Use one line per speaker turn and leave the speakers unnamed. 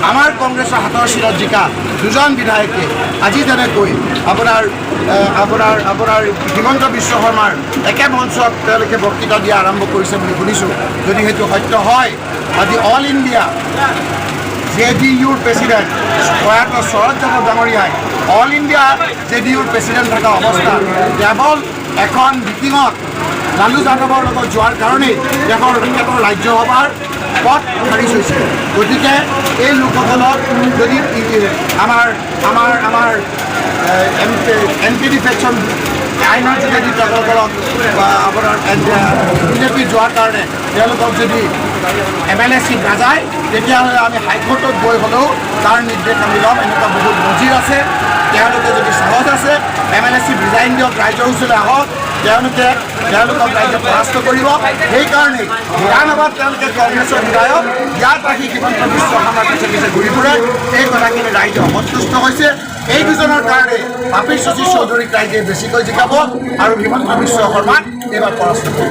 আমাৰ কংগ্ৰেছৰ হাতৰ শিৰত জিকা দুজন বিধায়কে আজি যেনেকৈ আপোনাৰ হিমন্ত বিশ্ব শৰ্মাৰ একে মঞ্চত তেওঁলোকে বক্তৃতা দিয়া আৰম্ভ কৰিছে বুলি শুনিছোঁ। যদি সেইটো সত্য হয়, আজি অল ইণ্ডিয়া JDUৰ প্ৰেচিডেণ্ট প্ৰয়াত শৰৎ যাদৱ ডাঙৰীয়াই অল ইণ্ডিয়া JDUৰ প্ৰেচিডেণ্ট থকা অৱস্থাত কেৱল এখন মিটিঙত লালু যাদৱৰ লগত যোৱাৰ কাৰণেই তেখেতৰ ৰাজ্যসভাৰ পথ খাৰিজ হৈছে। গতিকে এই লোকসকলক যদি আমাৰ NPD ফেকশ্যন আইনৰ যোগেদি তেওঁলোকক আপোনাৰ বিজেপি যোৱাৰ কাৰণে তেওঁলোকক যদি MLA চিট নাযায়, তেতিয়াহ'লে আমি হাইকোৰ্টত গৈ হ'লেও তাৰ নিৰ্দেশ আমি ল'ম। এনেকুৱা বহুত নজিৰ আছে। তেওঁলোকে যদি সাহস আছে MLA চিট ৰিজাইন দিয়ক, ৰাইজৰ ওচৰলৈ আহক, তেওঁলোকক ৰাইজে পৰাস্ত কৰিব। সেইকাৰণেই বিধানসভাত তেওঁলোকে কংগ্ৰেছৰ বিধায়ক ইয়াত ৰাখি হিমন্ত বিশ্ব শৰ্মাৰ পিছে পিছে ঘূৰি ফুৰে। এই কথাখিনি ৰাইজে অসন্তুষ্ট হৈছে। এই দুজনৰ কাৰণে পাপী শশী চৌধুৰীক ৰাইজে বেছিকৈ জিকাব আৰু হিমন্ত বিশ্ব শৰ্মাক এইবাৰ পৰাস্ত কৰিব।